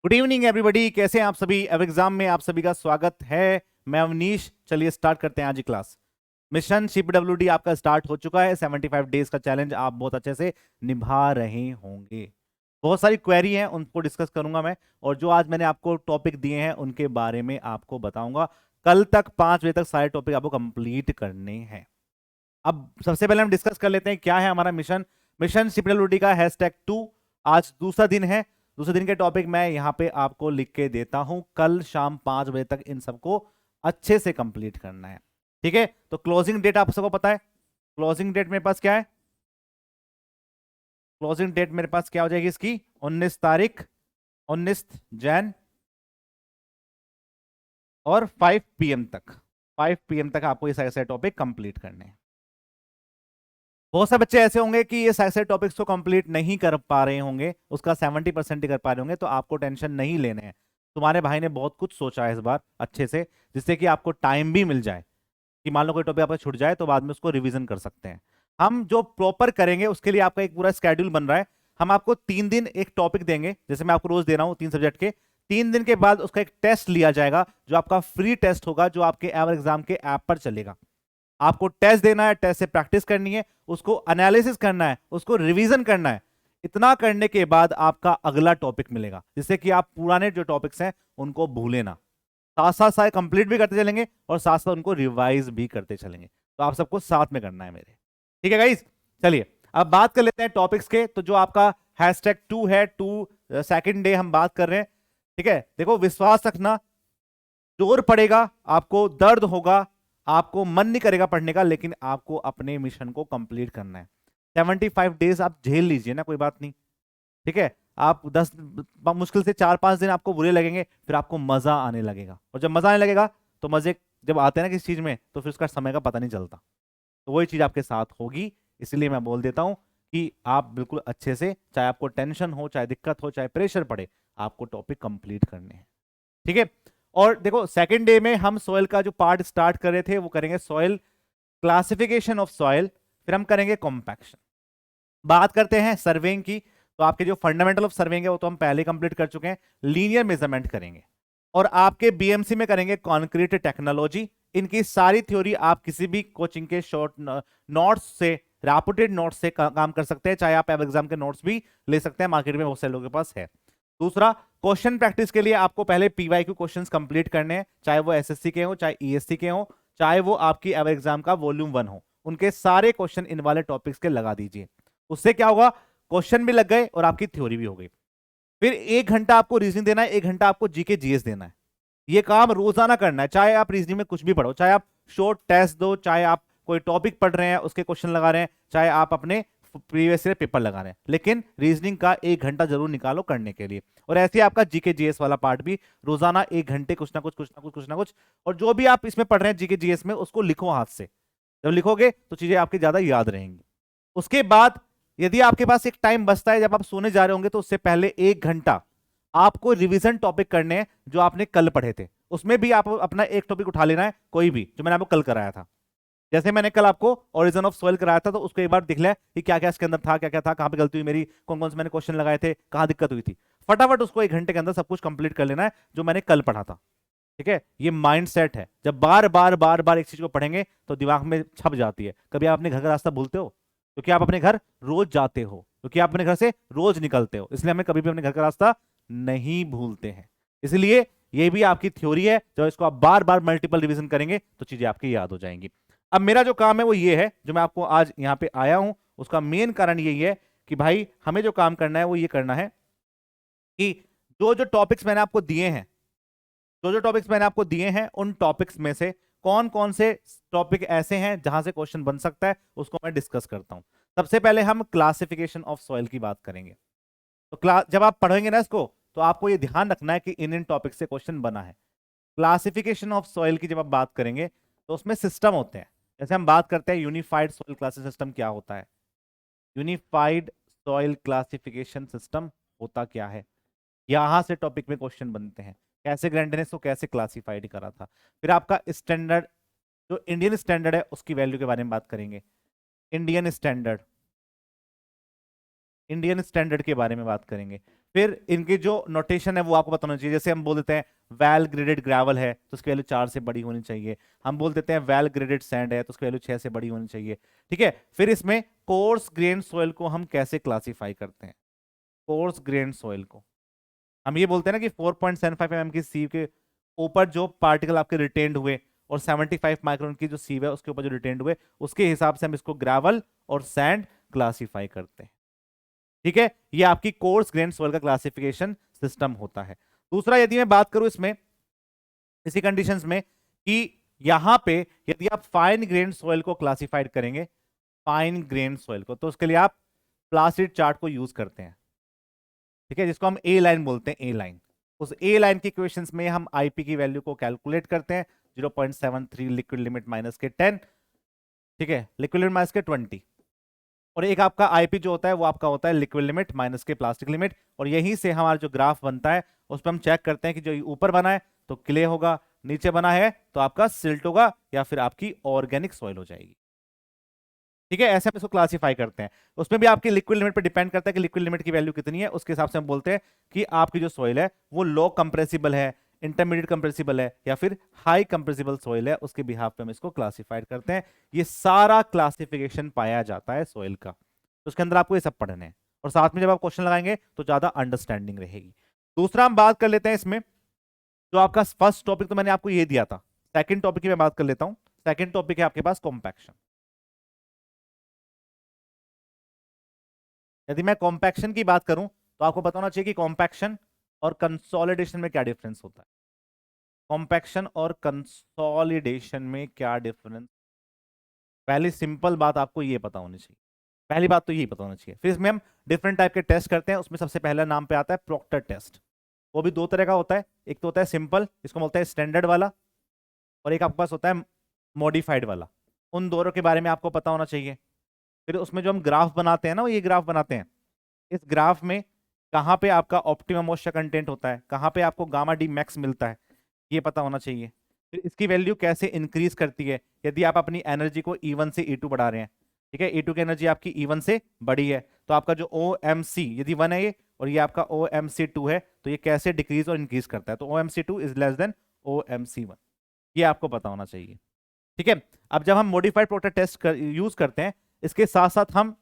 Good evening everybody, कैसे हैं आप सभी। अब एग्जाम में आप सभी का स्वागत है। मैं अवनीश। चलिए स्टार्ट करते हैं आज की क्लास। मिशन शिपडब्ल्यूडी आपका स्टार्ट हो चुका है। 75 डेज का चैलेंज आप बहुत अच्छे से निभा रहे होंगे। बहुत सारी क्वेरी हैं, उनको डिस्कस करूंगा मैं। और जो आज मैंने आपको टॉपिक दिए हैं उनके बारे में आपको बताऊंगा। कल तक 5 बजे तक सारे टॉपिक आपको कंप्लीट करने हैं। अब सबसे पहले हम डिस्कस कर लेते हैं क्या है हमारा मिशन। मिशन शिपडब्ल्यूडी का #2 आज दूसरा दिन है। दूसरे दिन के टॉपिक मैं यहां पे आपको लिख के देता हूं। कल शाम 5 बजे तक इन सबको अच्छे से कंप्लीट करना है। ठीक है, तो क्लोजिंग डेट आप सबको पता है। क्लोजिंग डेट मेरे पास क्या है? क्लोजिंग डेट मेरे पास क्या हो जाएगी इसकी? 19 तारीख, 19 जैन और 5 PM तक। 5 PM तक आपको ये सारे टॉपिक कंप्लीट करने हैं। बहुत से बच्चे ऐसे होंगे कि ये सारे टॉपिक्स को कंप्लीट नहीं कर पा रहे होंगे, उसका 70% ही कर पा रहे होंगे, तो आपको टेंशन नहीं लेने हैं। तुम्हारे भाई ने बहुत कुछ सोचा है इस बार अच्छे से, जिससे कि आपको टाइम भी मिल जाए कि मान लो कोई टॉपिक आपका छूट जाए तो बाद में उसको रिवीजन कर सकते हैं। हम जो प्रॉपर करेंगे उसके लिए आपका एक पूरा स्केड्यूल बन रहा है। हम आपको 3 दिन एक टॉपिक देंगे, जैसे मैं आपको रोज दे रहा हूं 3 सब्जेक्ट के। 3 दिन के बाद उसका एक टेस्ट लिया जाएगा, जो आपका फ्री टेस्ट होगा, जो आपके एवर एग्जाम के ऐप पर चलेगा। आपको टेस्ट देना है, टेस्ट से प्रैक्टिस करनी है, उसको एनालिसिस करना है, उसको रिवीजन करना है। इतना करने के बाद आपका अगला टॉपिक मिलेगा, जिससे कि आप पुराने जो टॉपिक्स हैं उनको भूले ना। साथ साथ सारे कंप्लीट भी करते चलेंगे और साथ साथ उनको रिवाइज भी करते चलेंगे। तो आप सबको साथ में करना है मेरे। ठीक है गाइस, चलिए अब बात कर लेते हैं टॉपिक्स के। तो जो आपका #2 है, 2 सेकंड डे हम बात कर रहे हैं। ठीक है, देखो विश्वास रखना, जोर पड़ेगा, आपको दर्द होगा, आपको मन नहीं करेगा पढ़ने का, लेकिन आपको अपने मिशन को कंप्लीट करना है। 75 डेज आप झेल लीजिए ना, कोई बात नहीं। ठीक है, आप 10 मुश्किल से 4-5 दिन आपको बुरे लगेंगे, फिर आपको मजा आने लगेगा। और जब मजा आने लगेगा तो मजे जब आते हैं ना किसी चीज में, तो फिर उसका समय का पता नहीं चलता। तो वही चीज आपके साथ होगी। इसलिए मैं बोल देता हूं कि आप बिल्कुल अच्छे से, चाहे आपको टेंशन हो, चाहे दिक्कत हो, चाहे प्रेशर पड़े, आपको टॉपिक कंप्लीट करने हैं। ठीक है। और देखो सेकंड डे में हम सॉइल का जो पार्ट स्टार्ट कर रहे थे वो करेंगे सॉइल क्लासिफिकेशन ऑफ सॉइल, फिर हम करेंगे कॉम्पैक्शन। बात करते हैं सर्वेइंग की। तो आपके जो फंडामेंटल ऑफ सर्वेइंग है वो तो हम पहले कंप्लीट कर चुके हैं। लीनियर मेजरमेंट करेंगे और आपके बीएमसी में करेंगे कॉन्क्रीट टेक्नोलॉजी। इनकी सारी थ्योरी आप किसी भी कोचिंग के शॉर्ट नोट्स से, रैपुटेड नोट्स से काम कर सकते हैं, चाहे आप एग्जाम के नोट्स भी ले सकते हैं, मार्केट में बहुत से लोगों के पास है। दूसरा, क्वेश्चन प्रैक्टिस के लिए आपको पहले पीवाईक्यू क्वेश्चंस कंप्लीट करने हैं, चाहे वो एसएससी के हो, चाहे ईएससी के हो, चाहे वो आपकी एवर एग्जाम का वॉल्यूम 1 हो। उनके सारे क्वेश्चन इन वाले टॉपिक्स के लगा दीजिए। उससे क्या होगा, क्वेश्चन भी लग गए और आपकी थ्योरी भी हो गई। फिर 1 घंटा आपको रीजनिंग देना है, 1 घंटा आपको जीके जीएस देना है। ये काम रोजाना करना है, चाहे आप रीजनिंग में कुछ भी पढ़ो, चाहे आप शॉर्ट टेस्ट दो, चाहे आप कोई टॉपिक पढ़ रहे हैं उसके क्वेश्चन लगा रहे हैं, चाहे आप अपने प्रीवियस ईयर पेपर लगा रहे हैं, लेकिन रीजनिंग का 1 घंटा जरूर निकालो करने के लिए। और ऐसे ही आपका जीके जीएस वाला पार्ट भी रोजाना 1 घंटे कुछ ना कुछ कुछ ना कुछ कुछ ना कुछ। और जो भी आप इसमें पढ़ रहे हैं जीके जीएस में, उसको लिखो हाथ से। जब लिखोगे तो चीजें आपकी ज्यादा याद रहेंगी। उसके बाद यदि आपके पास एक टाइम बचता है जब आप सोने जा रहे होंगे, तो उससे पहले 1 घंटा आपको रिवीजन टॉपिक करने हैं जो आपने कल पढ़े थे। उसमें भी आप अपना एक टॉपिक उठा लेना है, कोई भी जो मैंने आपको कल कराया था। जैसे मैंने कल आपको ओरिजिन ऑफ सॉइल कराया था, तो उसको एक बार देख लिया कि क्या क्या इसके अंदर था, क्या क्या था, कहां पे गलती हुई मेरी, कौन कौन से मैंने क्वेश्चन लगाए थे, कहां दिक्कत हुई थी। फटाफट उसको 1 घंटे के अंदर सब कुछ कंप्लीट कर लेना है जो मैंने कल पढ़ा था। ठीक है, ये माइंड सेट है। जब बार बार बार बार एक चीज को पढ़ेंगे तो दिमाग में छप जाती है। कभी आप अपने घर का रास्ता भूलते हो? क्योंकि आप अपने घर रोज जाते हो, क्योंकि आप अपने घर से रोज निकलते हो, इसलिए हमें कभी भी अपने घर का रास्ता नहीं भूलते हैं। इसलिए ये भी आपकी थ्योरी है, जब इसको आप बार बार मल्टीपल रिवीजन करेंगे तो चीजें आपकी याद हो जाएंगी। अब मेरा जो काम है वो ये है, जो मैं आपको आज यहां पे आया हूं, उसका मेन कारण यही है कि भाई हमें जो काम करना है वो ये करना है कि जो जो टॉपिक्स मैंने आपको दिए हैं, जो जो टॉपिक्स मैंने आपको दिए हैं, उन टॉपिक्स में से कौन कौन से टॉपिक ऐसे हैं जहां से क्वेश्चन बन सकता है, उसको मैं डिस्कस करता हूं। सबसे पहले हम क्लासिफिकेशन ऑफ सॉइल की बात करेंगे। तो क्लास जब आप पढ़ेंगे ना इसको, तो आपको ये ध्यान रखना है कि इन इन टॉपिक से क्वेश्चन बना है। क्लासिफिकेशन ऑफ सॉइल की जब आप बात करेंगे तो उसमें सिस्टम होते हैं। जैसे हम बात करते हैं यूनिफाइड सॉइल क्लासिफिकेशन सिस्टम क्या होता है। यूनिफाइड सॉइल क्लासिफिकेशन सिस्टम होता क्या है, यहां से टॉपिक में क्वेश्चन बनते हैं। कैसे ग्रैंड ने इसको कैसे क्लासिफाइड करा था। फिर आपका स्टैंडर्ड, जो इंडियन स्टैंडर्ड है उसकी वैल्यू के बारे में बात करेंगे। इंडियन स्टैंडर्ड, इंडियन स्टैंडर्ड के बारे में बात करेंगे। फिर इनकी जो नोटेशन है वो आपको बताना चाहिए। जैसे हम बोल देते हैं वेल ग्रेडेड ग्रेवल है तो उसकी वैल्यू 4 से बड़ी होनी चाहिए। हम बोल देते हैं वेल ग्रेडेड सैंड है तो उसकी वैल्यू 6 से बड़ी होनी चाहिए। ठीक है, फिर इसमें कोर्स ग्रेन सॉइल को हम कैसे क्लासिफाई करते हैं? कोर्स ग्रेन सॉइल को हम ये बोलते हैं ना कि 4.75 mm की सीव के ऊपर जो पार्टिकल आपके रिटेन्ड हुए और 75 माइक्रोन की जो सीव है उसके ऊपर जो रिटेन्ड हुए, उसके हिसाब से हम इसको ग्रेवल और सैंड क्लासिफाई करते हैं। ठीक है, ये आपकी कोर्स ग्रेन सॉइल का क्लासिफिकेशन सिस्टम होता है। दूसरा, यदि मैं बात करूं इसमें इसी कंडीशंस में कि यहां पे यदि आप फाइन ग्रेन सॉइल को क्लासिफाइड करेंगे, फाइन ग्रेन सॉइल को, तो उसके लिए आप प्लासिड चार्ट को यूज करते हैं। ठीक है, जिसको हम ए लाइन बोलते हैं, ए लाइन। उस ए लाइन की इक्वेशंस में हम आईपी की वैल्यू को कैलकुलेट करते हैं, 0.73 लिक्विड लिमिट माइनस के 10, ठीक है, लिक्विड लिमिट माइनस के 20, और एक आपका आईपी जो होता है वो आपका होता है लिक्विड लिमिट माइनस के प्लास्टिक लिमिट। और यहीं से हमारा जो ग्राफ बनता है उस पर हम चेक करते हैं कि जो ऊपर बना है तो क्ले होगा, नीचे बना है तो आपका सिल्ट होगा, या फिर आपकी ऑर्गेनिक सॉइल हो जाएगी। ठीक है, ऐसे हम इसको क्लासिफाई करते हैं। उसमें भी आपकी लिक्विड लिमिट पर डिपेंड करता है कि लिक्विड लिमिट की वैल्यू कितनी है, उसके हिसाब से हम बोलते हैं कि आपकी जो सॉइल है वो लो कंप्रेसिबल है, इंटरमीडिएट कंप्रेसिबल है, या फिर हाई कंप्रेसिबल सॉइल है। उसके बिहाफ पे हम इसको क्लासिफाइड करते हैं। ये सारा क्लासिफिकेशन पाया जाता है सॉइल का, तो उसके अंदर आपको ये सब पढ़ने हैं, और साथ में जब आप क्वेश्चन लगाएंगे तो ज्यादा अंडरस्टैंडिंग रहेगी। दूसरा हम बात कर लेते हैं इसमें, जो आपका फर्स्ट टॉपिक तो मैंने आपको ये दिया था, सेकंड टॉपिक की मैं बात कर लेता हूं। सेकंड टॉपिक है आपके पास कॉम्पैक्शन। यदि मैं कॉम्पैक्शन की बात करूं तो आपको पता होना चाहिए कि कॉम्पैक्शन और कंसोलिडेशन में क्या डिफरेंस होता है। कॉम्पैक्शन और कंसोलिडेशन में क्या डिफरेंस, पहली सिंपल बात आपको ये पता होनी चाहिए। पहली बात तो यही पता होना चाहिए। फिर इसमें हम डिफरेंट टाइप के टेस्ट करते हैं, उसमें सबसे पहला नाम पे आता है प्रोक्टर टेस्ट। वो भी दो तरह का होता है, एक तो होता है सिंपल, इसको बोलते हैं स्टैंडर्ड वाला, और एक आपके पास होता है मॉडिफाइड वाला। उन दोनों के बारे में आपको पता होना चाहिए। फिर उसमें जो हम ग्राफ बनाते हैं ना, वो ये ग्राफ बनाते हैं, इस ग्राफ में कहाँ पे आपका ऑप्टिमम मॉइस्चर कंटेंट होता है, कहाँ पे आपको गामा डी मैक्स मिलता है, ये पता होना चाहिए। फिर इसकी वैल्यू कैसे इंक्रीज करती है यदि आप अपनी एनर्जी को E1 से E2 बढ़ा रहे हैं। ठीक है, E2 की एनर्जी आपकी E1 से बड़ी है तो आपका जो OMC यदि 1 है ये, और ये आपका OMC2 है, तो ये कैसे डिक्रीज और इंक्रीज करता है, तो OMC2 is less than OMC1, ये आपको पता होना चाहिए। ठीक है, अब जब हम मॉडिफाइड प्रोडक्ट टेस्ट यूज करते हैं, इसके साथ साथ हम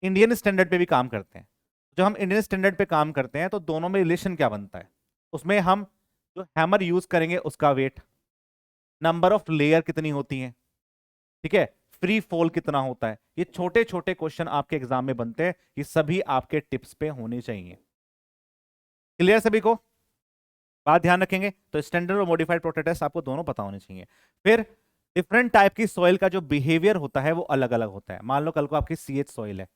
इंडियन स्टैंडर्ड पे भी काम करते हैं। जब हम इंडियन स्टैंडर्ड पे काम करते हैं तो दोनों में रिलेशन क्या बनता है, उसमें हम जो हैमर यूज करेंगे उसका वेट, नंबर ऑफ लेयर कितनी होती है, ठीक है, फ्री फॉल कितना होता है, ये छोटे छोटे क्वेश्चन आपके एग्जाम में बनते हैं, ये सभी आपके टिप्स पे होने चाहिए। क्लियर सभी को? बात ध्यान रखेंगे तो स्टैंडर्ड और मॉडिफाइड प्रोडक्ट टेस्ट आपको दोनों पता होने चाहिए। फिर डिफरेंट टाइप की सॉइल का जो बिहेवियर होता है वो अलग अलग होता है। मान लो कल को आपकी CH सॉइल है,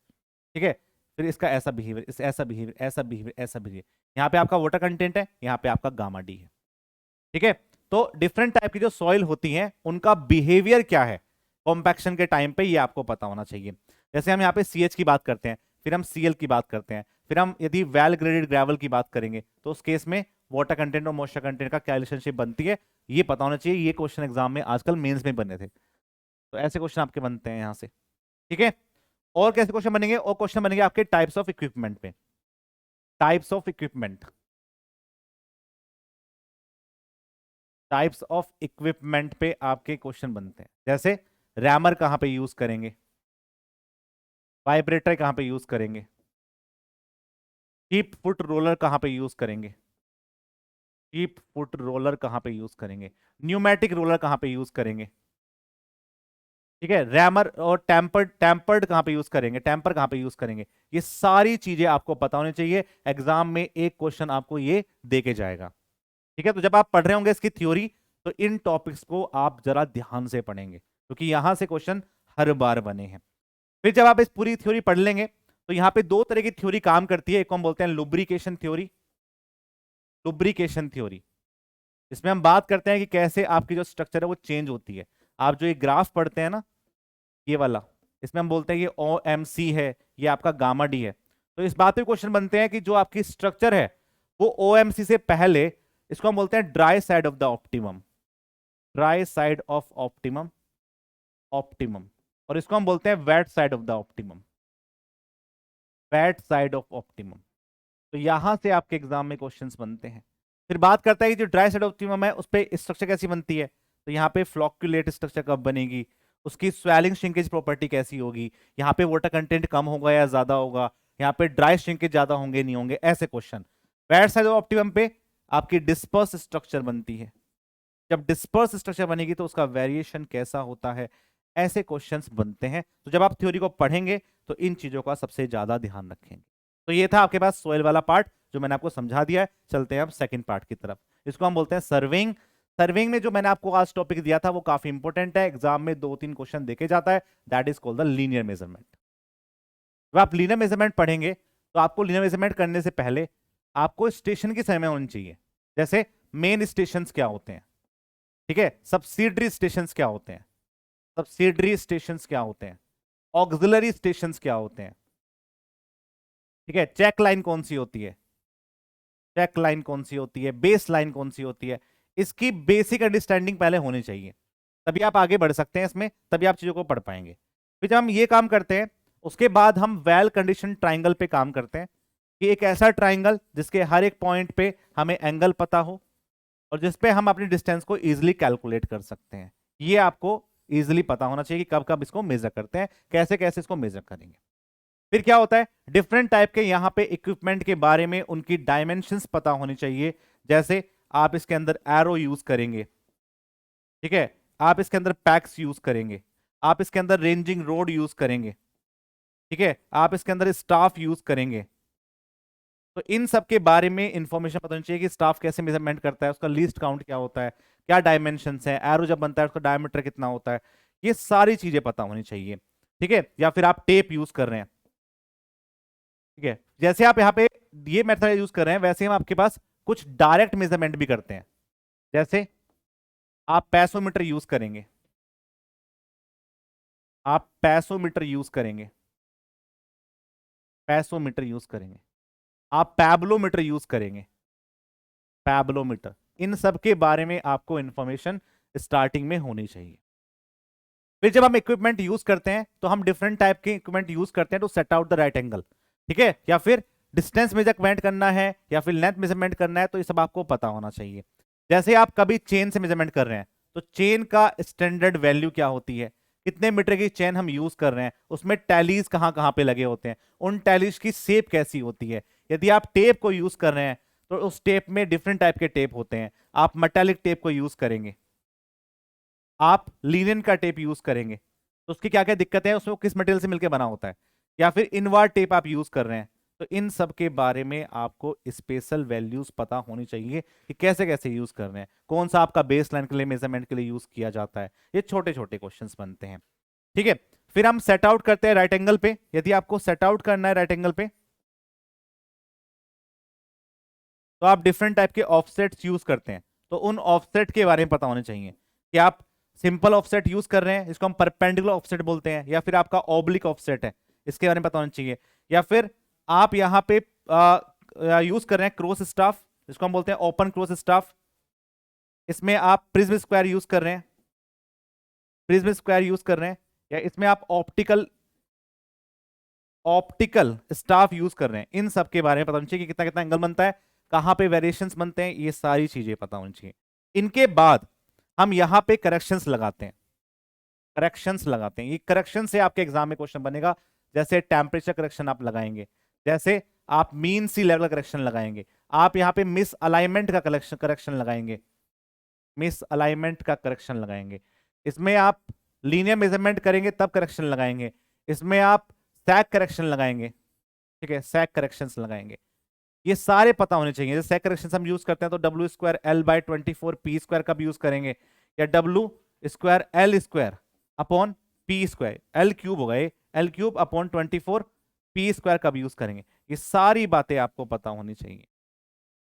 ठीक है, फिर इसका ऐसा बिहेवियर, इस ऐसा बिहेवियर, ऐसा बिहेवियर, ऐसा बिहेवियर, यहाँ पे आपका वाटर कंटेंट है, यहाँ पे आपका गामा डी है। ठीक है, तो डिफरेंट टाइप की जो सॉइल होती हैं उनका बिहेवियर क्या है कॉम्पैक्शन के टाइम पे, ये आपको पता होना चाहिए। जैसे हम यहाँ पे CH की बात करते हैं, फिर हम Cl की बात करते हैं, फिर हम यदि वेल ग्रेडेड ग्रेवल की बात करेंगे तो उस केस में वाटर कंटेंट और मॉइस्चर कंटेंट का क्या रिलेशनशिप बनती है, ये पता होना चाहिए। ये क्वेश्चन एग्जाम में आजकल मेंस में बने थे, तो ऐसे क्वेश्चन आपके बनते हैं यहाँ से। ठीक है, और कैसे क्वेश्चन बनेंगे, और क्वेश्चन बनेंगे आपके टाइप्स ऑफ इक्विपमेंट पे। Types of equipment, types of equipment पे आपके क्वेश्चन बनते हैं। जैसे रैमर कहां पे यूज करेंगे, वाइब्रेटर कहां पे यूज करेंगे, कीप फुट रोलर कहां पे यूज करेंगे, कीप फुट रोलर कहां पे यूज करेंगे, न्यूमेटिक रोलर कहां पे यूज करेंगे। ठीक है, रैमर और टेम्पर्ड कहां पे यूज करेंगे, टेम्पर कहां पे यूज करेंगे, ये सारी चीजें आपको पता होनी चाहिए। एग्जाम में एक क्वेश्चन आपको ये दे के जाएगा। ठीक है, तो जब आप पढ़ रहे होंगे इसकी थ्योरी, तो इन टॉपिक्स को आप जरा ध्यान से पढ़ेंगे क्योंकि यहां से क्वेश्चन हर बार बने हैं। फिर जब आप इस पूरी थ्योरी पढ़ लेंगे तो यहां पे दो तरह की थ्योरी काम करती है, एक को हम बोलते हैं लुब्रिकेशन थ्योरी। लुब्रिकेशन थ्योरी, इसमें हम बात करते हैं कि कैसे आपकी जो स्ट्रक्चर है वो चेंज होती है। आप जो ये ग्राफ पढ़ते हैं ना, ये वाला, इसमें हम बोलते हैं ये OMC है, ये आपका गामा डी है। तो इस बात पे क्वेश्चन बनते हैं कि जो आपकी स्ट्रक्चर है वो OMC से पहले, इसको हम बोलते हैं dry side of the optimum, dry side of optimum, optimum, और इसको हम बोलते हैं wet side of the optimum, wet side of optimum. तो यहां से आपके एग्जाम में क्वेश्चंस बनते हैं। फिर बात करता है कि जो ड्राई साइड ऑप्टिमम है उस पर स्ट्रक्चर कैसी बनती है, तो यहाँ पे फ्लॉक्यूलेट स्ट्रक्चर कब बनेगी, उसकी स्वेलिंग श्रिंकेज प्रॉपर्टी कैसी होगी, यहाँ पे वाटर कंटेंट कम होगा या ज्यादा होगा, यहाँ पे ड्राई श्रिंकेज ज्यादा होंगे नहीं होंगे, ऐसे क्वेश्चन। वेट साइड ऑप्टिमम पे आपकी डिस्पर्स स्ट्रक्चर बनती है, जब डिस्पर्स स्ट्रक्चर बनेगी तो उसका वेरिएशन कैसा होता है, ऐसे क्वेश्चंस बनते हैं। तो जब आप थ्योरी को पढ़ेंगे तो इन चीजों का सबसे ज्यादा ध्यान रखेंगे। तो ये था आपके पास सोयल वाला पार्ट जो मैंने आपको समझा दिया है। चलते हैं अब सेकंड पार्ट की तरफ, इसको हम बोलते हैं सर्विंग। सर्विंग में जो मैंने आपको आज टॉपिक दिया था वो काफी इंपॉर्टेंट है, एग्जाम में 2-3 क्वेश्चन देखे जाता है, that is called the linear measurement. जब आप लीनियर मेजरमेंट पढ़ेंगे तो आपको लीनियर मेजरमेंट करने से पहले आपको स्टेशन की समझ में होनी चाहिए, जैसे मेन स्टेशन क्या होते हैं, ठीक है, सब्सिडरी स्टेशंस क्या होते हैं, सब्सिडरी स्टेशंस क्या होते हैं, ऑक्सिलरी स्टेशंस क्या होते हैं, ठीक है, चेक लाइन कौन सी होती है, चेक लाइन कौन सी होती है, बेस लाइन कौन सी होती है, इसकी बेसिक अंडरस्टैंडिंग पहले होनी चाहिए, तभी आप आगे बढ़ सकते हैं इसमें, तभी आप चीजों को पढ़ पाएंगे। फिर जब हम ये काम करते हैं उसके बाद हम वेल कंडीशन ट्राइंगल पे काम करते हैं, कि एक ऐसा ट्राइंगल जिसके हर एक पॉइंट पे हमें एंगल पता हो और जिसपे हम अपनी डिस्टेंस को इजीली कैलकुलेट कर सकते हैं। ये आपको इजीली पता होना चाहिए कि कब कब इसको मेजर करते हैं, कैसे कैसे इसको मेजर करेंगे। फिर क्या होता है, डिफरेंट टाइप के यहां पे इक्विपमेंट के बारे में उनकी डायमेंशंस पता होनी चाहिए, जैसे आप इसके अंदर एरो यूज करेंगे, ठीक है, आप इसके अंदर पैक्स यूज करेंगे, आप इसके अंदर रेंजिंग रोड यूज करेंगे, ठीक है, आप इसके अंदर स्टाफ यूज करेंगे। तो इन सब के बारे में इंफॉर्मेशन पता होनी चाहिए कि स्टाफ कैसे मेजरमेंट करता है, उसका लीस्ट काउंट क्या होता है, क्या डायमेंशंस है, एरो जब बनता है उसका डायमीटर कितना होता है, ये सारी चीजें पता होनी चाहिए, ठीक है। या फिर आप टेप यूज कर रहे हैं, ठीक है, जैसे आप यहाँ पे ये मेथड यूज कर रहे हैं वैसे हम आपके पास कुछ डायरेक्ट मेजरमेंट भी करते हैं, जैसे आप पैसोमीटर यूज करेंगे, आप पैसोमीटर यूज करेंगे, पैसोमीटर यूज करेंगे, आप पैब्लोमीटर यूज करेंगे, पैब्लोमीटर, इन सब के बारे में आपको इंफॉर्मेशन स्टार्टिंग में होनी चाहिए। फिर जब हम इक्विपमेंट यूज करते हैं तो हम डिफरेंट टाइप के इक्विपमेंट यूज करते हैं to set out the right angle, ठीक है, या फिर डिस्टेंस मेजरमेंट करना है या फिर लेंथ मेजरमेंट करना है, तो ये सब आपको पता होना चाहिए। जैसे आप कभी चेन से मेजरमेंट कर रहे हैं तो चेन का स्टैंडर्ड वैल्यू क्या होती है, कितने मीटर की चेन हम यूज कर रहे हैं, उसमें टैलीज कहां कहां पे लगे होते हैं, उन टैलीज की शेप कैसी होती है। यदि आप टेप को यूज कर रहे हैं तो उस टेप में डिफरेंट टाइप के टेप होते हैं, आप मेटालिक टेप को यूज करेंगे, आप लिनन का टेप यूज करेंगे, तो उसकी क्या क्या दिक्कत है, उसमें किस मटेरियल से मिलकर बना होता है, या फिर इनवर्ट टेप आप यूज कर रहे हैं, तो इन सब के बारे में आपको स्पेशल वैल्यूज पता होनी चाहिए कि कैसे कैसे यूज कर रहे हैं, कौन सा आपका बेस लाइन के लिए मेजरमेंट के लिए यूज किया जाता है। ये छोटे छोटे क्वेश्चंस बनते हैं, ठीक है। फिर हम सेट आउट करते हैं राइट एंगल पे, यदि आपको सेट आउट करना है राइट एंगल पे तो आप डिफरेंट टाइप के ऑफसेट्स यूज करते हैं, तो उन ऑफसेट के बारे में पता होने चाहिए कि आप सिंपल ऑफसेट यूज कर रहे हैं, इसको हम परपेंडिकुलर ऑफसेट बोलते हैं, या फिर आपका ऑब्लिक ऑफसेट है, इसके बारे में पता होना चाहिए, या फिर आप यहाँ पे यूज कर रहे हैं क्रॉस स्टाफ, इसको हम बोलते हैं ओपन क्रॉस स्टाफ, इसमें आप प्रिज्म स्क्वायर यूज कर रहे हैं, प्रिज्म स्क्वायर यूज कर रहे हैं, या इसमें आप ऑप्टिकल ऑप्टिकल स्टाफ यूज कर रहे हैं, इन सब के बारे में पता होना चाहिए कि कितना कितना एंगल बनता है, कहां पे वेरिएशंस बनते हैं, ये सारी चीजें पता होनी चाहिए। इनके बाद हम यहां पे करेक्शंस लगाते हैं, करेक्शंस लगाते हैं, ये करेक्शन से आपके एग्जाम में क्वेश्चन बनेगा, जैसे टेम्परेचर करेक्शन आप लगाएंगे, जैसे आप मीन सी लेवल करेक्शन लगाएंगे, आप यहां पे मिस अलाइनमेंट का करेक्शन लगाएंगे, मिस अलाइनमेंट का करेक्शन लगाएंगे, इसमें आप लीनियर मेजरमेंट करेंगे तब करेक्शन लगाएंगे, इसमें आप सैक करेक्शन लगाएंगे, ठीक है, सैक करेक्शंस लगाएंगे, ये सारे पता होने चाहिए। जैसे सैक करेक्शंस हम यूज करते हैं तो W square L by 24 P square का भी यूज करेंगे, या W square L square upon P square, L cube होगा ये, L cube upon 24 P square का भी यूज करेंगे। ये सारी बातें आपको पता होनी चाहिए,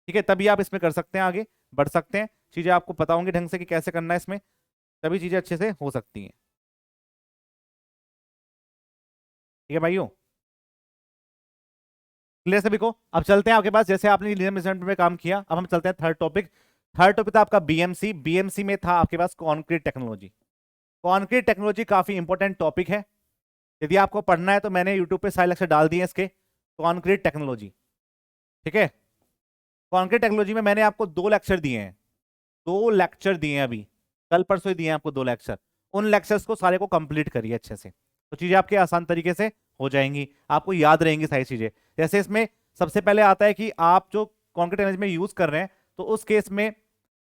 ठीक है, तभी आप इसमें कर सकते हैं, आगे बढ़ सकते हैं, चीजें आपको पता होंगी ढंग से कि कैसे करना है इसमें, तभी चीजें अच्छे से हो सकती हैं, ठीक है भाइयों, क्लियर सभी को। अब चलते हैं आपके पास, जैसे आपने लीनियर मेजरमेंट में काम किया, अब हम चलते हैं थर्ड टॉपिक। थर्ड टॉपिक था आपका बीएमसी, बीएमसी में था आपके पास कॉन्क्रीट टेक्नोलॉजी। कॉन्क्रीट टेक्नोलॉजी काफी इंपॉर्टेंट टॉपिक है, यदि आपको पढ़ना है तो मैंने यूट्यूब पे सारे लेक्चर डाल दिए इसके, कॉन्क्रीट टेक्नोलॉजी, ठीक है, कंक्रीट टेक्नोलॉजी में मैंने आपको 2 लेक्चर दिए हैं, 2 लेक्चर दिए हैं अभी, कल परसों ही दिए हैं आपको 2 लेक्चर। उन लेक्चर्स को सारे को कंप्लीट करिए अच्छे से, तो चीजें आपके आसान तरीके से हो जाएंगी, आपको याद रहेंगी सारी चीजें। जैसे इसमें सबसे पहले आता है कि आप जो कंक्रीट एनर्जी में यूज कर रहे हैं, तो उस केस में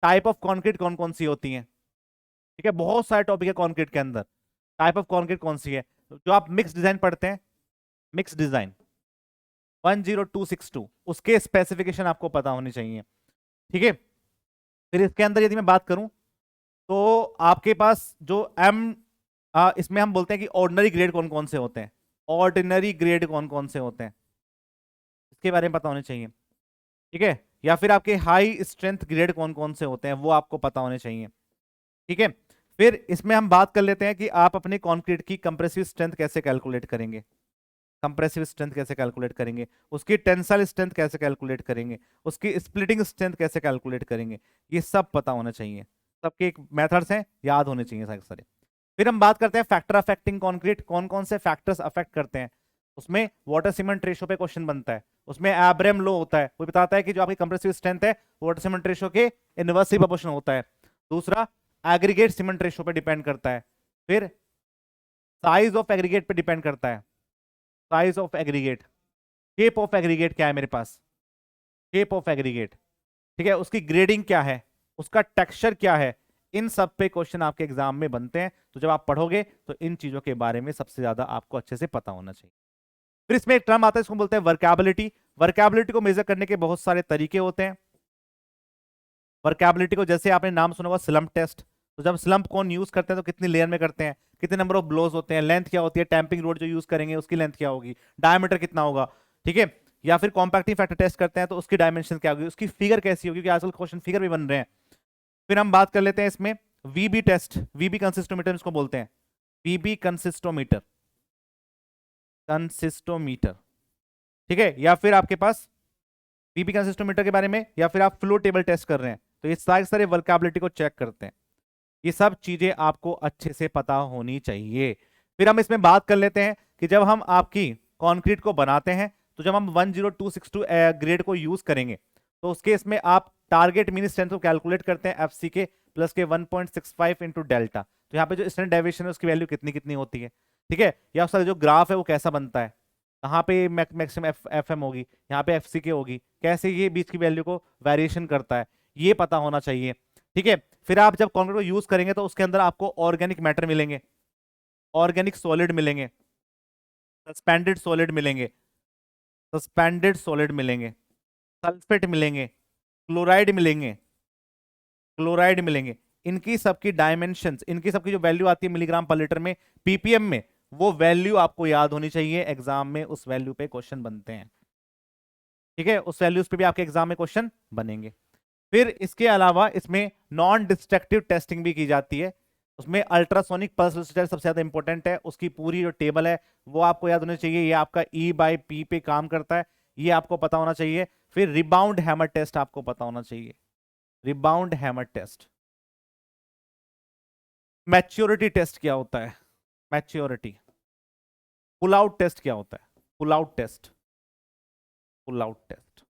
टाइप ऑफ कंक्रीट कौन कौन सी होती हैं। ठीक है, बहुत सारे टॉपिक है कंक्रीट के अंदर, टाइप ऑफ कंक्रीट कौन सी है। जो आप मिक्स डिजाइन पढ़ते हैं, मिक्स डिजाइन 10262, उसके स्पेसिफिकेशन आपको पता होनी चाहिए। ठीक है, फिर इसके अंदर यदि मैं बात करूं, तो आपके पास जो इसमें हम बोलते हैं कि ऑर्डिनरी ग्रेड कौन कौन से होते हैं, ऑर्डिनरी ग्रेड कौन कौन से होते हैं, इसके बारे में पता होने चाहिए। ठीक है, या फिर आपके हाई स्ट्रेंथ ग्रेड कौन कौन से होते हैं, वो आपको पता होने चाहिए। ठीक है, फिर इसमें हम बात कर लेते हैं कि आप अपने कंक्रीट की कंप्रेसिव स्ट्रेंथ कैसे कैलकुलेट करेंगे, कंप्रेसिव स्ट्रेंथ कैसे कैलकुलेट करेंगे, उसकी टेंसाइल स्ट्रेंथ कैसे कैलकुलेट करेंगे, उसकी स्प्लिटिंग स्ट्रेंथ कैसे कैलकुलेट करेंगे, ये सब पता होना चाहिए। सबके एक मेथड्स हैं, याद होने चाहिए सारे सारे। फिर हम बात करते हैं फैक्टर अफेक्टिंग कंक्रीट, कौन कौन से फैक्टर्स अफेक्ट करते हैं। उसमें वाटर सीमेंट रेशो पे क्वेश्चन बनता है, उसमें एब्रेम लो होता है, वो बताता है कि जो आपकी कंप्रेसिव स्ट्रेंथ है वाटर सीमेंट रेशो के इनवर्सली प्रोपोर्शनल होता है। दूसरा, एग्रीगेट सीमेंट रेशो पे डिपेंड करता है। फिर साइज ऑफ एग्रीगेट पे डिपेंड करता है, size of aggregate, shape of aggregate क्या है मेरे पास, शेप ऑफ एग्रीगेट। ठीक है, उसकी ग्रेडिंग क्या है, उसका टेक्सचर क्या है, इन सब पे क्वेश्चन आपके एग्जाम में बनते हैं। तो जब आप पढ़ोगे तो इन चीजों के बारे में सबसे ज्यादा आपको अच्छे से पता होना चाहिए। फिर इसमें एक टर्म आता है, इसको बोलते हैं वर्कैबिलिटी। वर्कैबिलिटी को मेजर करने के बहुत सारे तरीके होते हैं। वर्कैबिलिटी को जैसे आपने नाम सुना होगा स्लम्प टेस्ट, तो जब स्लम्प कौन यूज करते हैं तो कितनी लेयर में करते हैं, कितने नंबर ऑफ ब्लोज होते हैं, लेंथ क्या होती है, टैंपिंग रोड जो यूज करेंगे उसकी लेंथ क्या होगी, डायमीटर कितना होगा। ठीक है, या फिर कॉम्पैक्टिंग फैक्टर टेस्ट करते हैं तो उसकी डायमेंशन क्या होगी, उसकी फिगर कैसी होगी, क्योंकि आजकल क्वेश्चन फिगर भी बन रहे हैं। फिर हम बात कर लेते हैं इसमें वीबी टेस्ट, वीबी कंसिस्टोमीटर इसको बोलते हैं, वीबी कंसिस्टोमीटर, कंसिस्टोमीटर। ठीक है, या फिर आपके पास वीबी कंसिस्टोमीटर के बारे में, या फिर आप फ्लो टेबल टेस्ट कर रहे हैं, तो ये सारे सारे वर्कैबिलिटी को चेक करते हैं। ये सब चीजें आपको अच्छे से पता होनी चाहिए। फिर हम इसमें बात कर लेते हैं कि जब हम आपकी कंक्रीट को बनाते हैं, तो जब हम 10262 ग्रेड को यूज करेंगे, तो उसके इसमें आप टारगेट मीन स्ट्रेंथ को कैलकुलेट करते हैं एफसी के प्लस के 1.65 इंटू डेल्टा। तो यहाँ पे जो स्टैंडर्ड डेविएशन है उसकी वैल्यू कितनी कितनी होती है। ठीक है, या उसका जो ग्राफ है वो कैसा बनता है, कहाँ पे मैक्सिमम एफ एम होगी, यहाँ पे एफ सी के होगी, कैसे ये बीच की वैल्यू को वेरिएशन करता है, ये पता होना चाहिए। ठीक है, फिर आप जब कंक्रीट को यूज करेंगे तो उसके अंदर आपको ऑर्गेनिक मैटर मिलेंगे, ऑर्गेनिक सॉलिड मिलेंगे, सस्पेंडेड सॉलिड मिलेंगे, सस्पेंडेड सॉलिड मिलेंगे, सल्फेट मिलेंगे, क्लोराइड मिलेंगे, क्लोराइड मिलेंगे। इनकी सबकी डायमेंशंस, इनकी सबकी जो वैल्यू आती है मिलीग्राम पर लीटर में, पीपीएम में, वो वैल्यू आपको याद होनी चाहिए। एग्जाम में उस वैल्यू पे क्वेश्चन बनते हैं। ठीक है, उस वैल्यूज पे भी आपके एग्जाम में क्वेश्चन बनेंगे। फिर इसके अलावा इसमें नॉन डिस्ट्रक्टिव टेस्टिंग भी की जाती है। उसमें अल्ट्रासोनिक पल्स वेलोसिमीटर सबसे ज्यादा इंपॉर्टेंट है, उसकी पूरी जो टेबल है वो आपको याद होनी चाहिए। ये आपका E/P पे काम करता है, ये आपको पता होना चाहिए। फिर रिबाउंड हैमर टेस्ट आपको पता होना चाहिए, rebound hammer test. Maturity test क्या होता है, मैच्योरिटी। पुल आउट टेस्ट क्या होता है, pull out test, pull out test.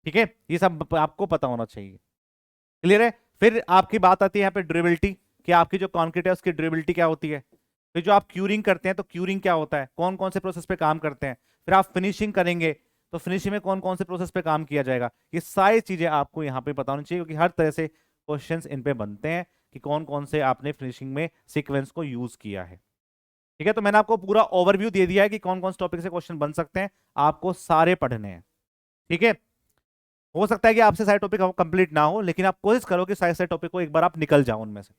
ठीक है, ये सब आपको पता होना चाहिए। क्लियर है। फिर आपकी बात आती है यहाँ पे ड्यूरेबिलिटी, कि आपकी जो कंक्रीट है उसकी ड्यूरेबिलिटी क्या होती है। फिर जो आप क्यूरिंग करते हैं तो क्यूरिंग क्या होता है, कौन कौन से प्रोसेस पे काम करते हैं। फिर आप फिनिशिंग करेंगे तो फिनिशिंग में कौन कौन से प्रोसेस पे काम किया जाएगा। ये सारी चीजें आपको यहाँ पे पता होनी चाहिए, क्योंकि हर तरह से क्वेश्चंस इन पे बनते हैं कि कौन कौन से आपने फिनिशिंग में सीक्वेंस को यूज किया है। ठीक है, तो मैंने आपको पूरा ओवरव्यू दे दिया है कि कौन कौन से टॉपिक से क्वेश्चन बन सकते हैं, आपको सारे पढ़ने हैं। ठीक है, हो सकता है कि आपसे सारे टॉपिक कंप्लीट ना हो, लेकिन आप कोशिश करो कि सारे सारे टॉपिक को एक बार आप निकल जाओ उनमें से।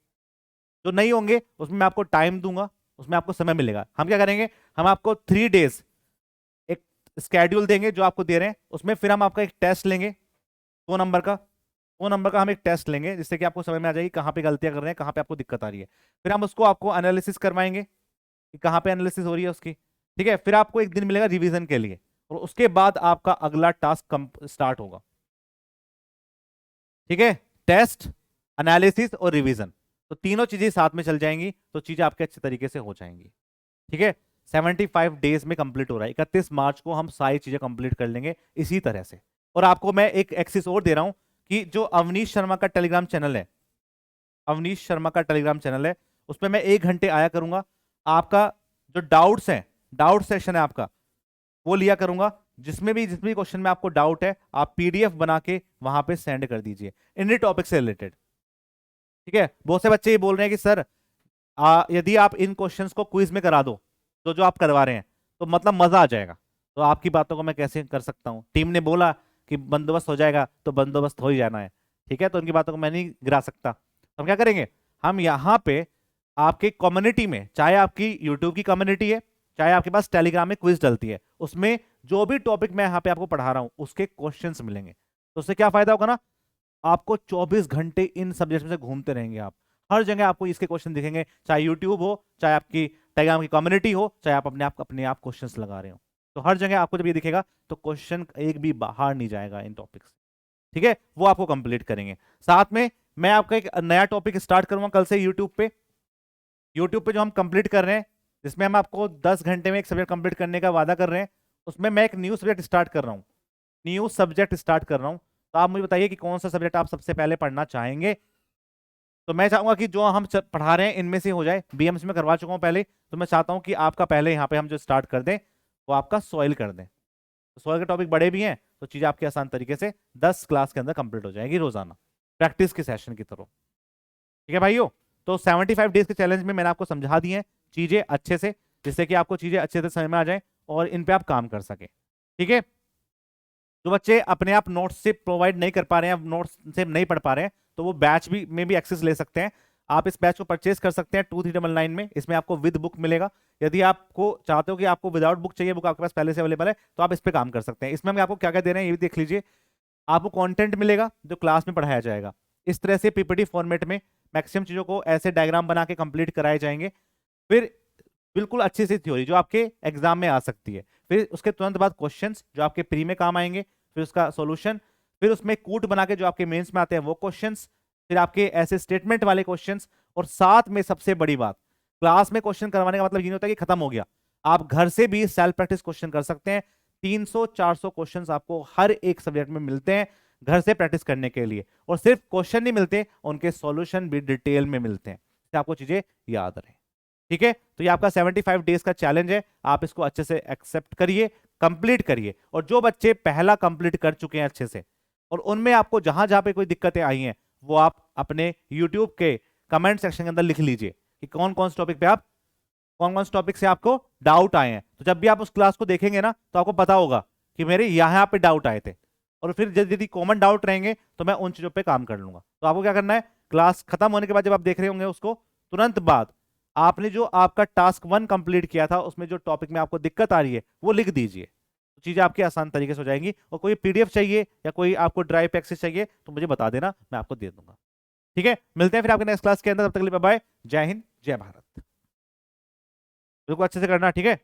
जो नहीं होंगे उसमें मैं आपको टाइम दूंगा, उसमें आपको समय मिलेगा। हम क्या करेंगे, हम आपको 3 डेज एक स्केड्यूल देंगे जो आपको दे रहे हैं, उसमें फिर हम आपका एक टेस्ट लेंगे 2 नंबर का, 2 नंबर का हम एक टेस्ट लेंगे, जिससे कि आपको समझ में आ जाएगी कहाँ पे गलतियां कर रहे हैं, कहाँ पे आपको दिक्कत आ रही है। फिर हम उसको आपको एनालिसिस करवाएंगे कि कहाँ पे एनालिसिस हो रही है उसकी। ठीक है, फिर आपको एक दिन मिलेगा रिवीजन के लिए, और उसके बाद आपका अगला टास्क स्टार्ट होगा। ठीक है, टेस्ट, एनालिसिस और रिवीजन, तो तीनों चीजें साथ में चल जाएंगी, तो चीजें आपके अच्छे तरीके से हो जाएंगी। ठीक है, 75 डेज में कंप्लीट हो रहा है। 31 मार्च को हम सारी चीजें कंप्लीट कर लेंगे इसी तरह से। और आपको मैं एक एक्सिस और दे रहा हूं कि जो अवनीश शर्मा का टेलीग्राम चैनल है, अवनीश शर्मा का टेलीग्राम चैनल है, उसमें मैं 1 घंटे आया करूंगा। आपका जो डाउट्स है, डाउट सेशन है आपका, वो लिया करूंगा। जिसमें भी क्वेश्चन में आपको डाउट है, आप पीडीएफ बना के वहां पे सेंड कर दीजिए इन टॉपिक से रिलेटेड। ठीक है, बहुत से बच्चे ये बोल रहे हैं कि सर यदि आप इन क्वेश्चंस को क्विज में करा दो तो जो आप करवा रहे हैं तो मतलब मजा आ जाएगा। तो आपकी बातों को मैं कैसे कर सकता हूं? टीम ने बोला कि बंदोबस्त हो जाएगा तो बंदोबस्त हो ही जाना है। ठीक है, तो उनकी बातों को मैं नहीं गिरा सकता। तो हम क्या करेंगे, हम यहाँ पे आपके कम्युनिटी में, चाहे आपकी यूट्यूब की कम्युनिटी है, चाहे आपके पास टेलीग्राम में क्विज डलती है, उसमें जो भी टॉपिक मैं यहाँ पे आपको पढ़ा रहा हूं उसके क्वेश्चंस मिलेंगे। तो उससे क्या फायदा होगा ना, आपको 24 घंटे इन सब्जेक्ट में से घूमते रहेंगे आप, हर जगह आपको इसके क्वेश्चन दिखेंगे, चाहे यूट्यूब हो, चाहे आपकी टेलीग्राम की कम्युनिटी हो, चाहे आप अपने आप क्वेश्चंस लगा रहे हो, तो हर जगह आपको जब ये दिखेगा तो क्वेश्चन एक भी बाहर नहीं जाएगा इन टॉपिक से। ठीक है, वो आपको कंप्लीट करेंगे। साथ में मैं आपका एक नया टॉपिक स्टार्ट करूंगा कल से यूट्यूब पे। यूट्यूब पे जो हम कंप्लीट कर रहे हैं, जिसमें हम आपको 10 घंटे में एक सब्जेक्ट कंप्लीट करने का वादा कर रहे हैं, उसमें मैं एक न्यू सब्जेक्ट स्टार्ट कर रहा हूँ, न्यू सब्जेक्ट स्टार्ट कर रहा हूँ। तो आप मुझे बताइए कि कौन सा सब्जेक्ट आप सबसे पहले पढ़ना चाहेंगे। तो मैं चाहूंगा कि जो हम पढ़ा रहे हैं इनमें से हो जाए। बीएमसी में करवा चुका हूं पहले, तो मैं चाहता हूं कि आपका पहले यहाँ पे हम जो स्टार्ट कर दें वो आपका सॉइल कर दें। तो सॉइल के टॉपिक बड़े भी हैं तो चीजें आपकी आसान तरीके से 10 क्लास के अंदर कंप्लीट हो जाएगी रोजाना, प्रैक्टिस के सेशन की तरह। ठीक है भाइयों, तो 75 डेज के चैलेंज में मैंने आपको समझा दी है चीजें अच्छे से, जिससे कि आपको चीजें अच्छे से समझ में आ जाए और इन पे आप काम कर सके। ठीक है, जो बच्चे अपने आप नोट्स से प्रोवाइड नहीं कर पा रहे हैं, नोट्स से नहीं पढ़ पा रहे हैं, तो वो बैच भी में भी एक्सेस ले सकते हैं। आप इस बैच को परचेज कर सकते हैं 2399 में। इसमें आपको विद बुक मिलेगा। यदि आपको चाहते हो कि आपको विदाउट बुक चाहिए, बुक आपके पास पहले से अवेलेबल है, तो आप इस पे काम कर सकते हैं। इसमें हम आपको क्या क्या दे रहे हैं ये भी देख लीजिए। आपको कंटेंट मिलेगा जो क्लास में पढ़ाया जाएगा, इस तरह से पीपीटी फॉर्मेट में मैक्सिमम चीजों को ऐसे डायग्राम बना के कंप्लीट कराए जाएंगे। फिर बिल्कुल अच्छी सी थ्योरी जो आपके एग्जाम में आ सकती है, फिर उसके तुरंत बाद क्वेश्चंस जो आपके प्री में काम आएंगे, फिर उसका सॉल्यूशन, फिर उसमें कूट बना के जो आपके मेंस में आते हैं वो क्वेश्चंस, फिर आपके ऐसे स्टेटमेंट वाले क्वेश्चंस। और साथ में सबसे बड़ी बात, क्लास में क्वेश्चन करवाने का मतलब ये नहीं होता कि खत्म हो गया, आप घर से भी सेल्फ प्रैक्टिस क्वेश्चन कर सकते हैं। 300-400 क्वेश्चंस आपको हर एक सब्जेक्ट में मिलते हैं घर से प्रैक्टिस करने के लिए। और सिर्फ क्वेश्चन नहीं मिलते, उनके सॉल्यूशन भी डिटेल में मिलते हैं, इससे आपको चीजें याद रहे। ठीक है, तो ये आपका 75 डेज का चैलेंज है, आप इसको अच्छे से एक्सेप्ट करिए, कंप्लीट करिए। और जो बच्चे पहला कंप्लीट कर चुके हैं अच्छे से, और उनमें आपको जहां जहां पे कोई दिक्कतें आई हैं, वो आप अपने YouTube के कमेंट सेक्शन के अंदर लिख लीजिए कि कौन कौन से टॉपिक पे आप, कौन कौन से टॉपिक से आपको डाउट आए हैं। तो जब भी आप उस क्लास को देखेंगे ना, तो आपको पता होगा कि मेरे यहाँ पे डाउट आए थे, और फिर यदि कॉमन डाउट रहेंगे तो मैं उन चीजों पे काम कर लूंगा। तो आपको क्या करना है, क्लास खत्म होने के बाद जब आप देख रहे होंगे उसको, तुरंत बाद आपने जो आपका टास्क 1 कंप्लीट किया था, उसमें जो टॉपिक में आपको दिक्कत आ रही है वो लिख दीजिए, तो चीजें आपकी आसान तरीके से हो जाएंगी। और कोई पीडीएफ चाहिए या कोई आपको ड्राइव पे एक्सेस चाहिए तो मुझे बता देना, मैं आपको दे दूंगा। ठीक है, मिलते हैं फिर आपके नेक्स्ट क्लास के अंदर, तब तक के लिए बाय बाय, जय हिंद जय भारत। बिल्कुल अच्छे से करना, ठीक है।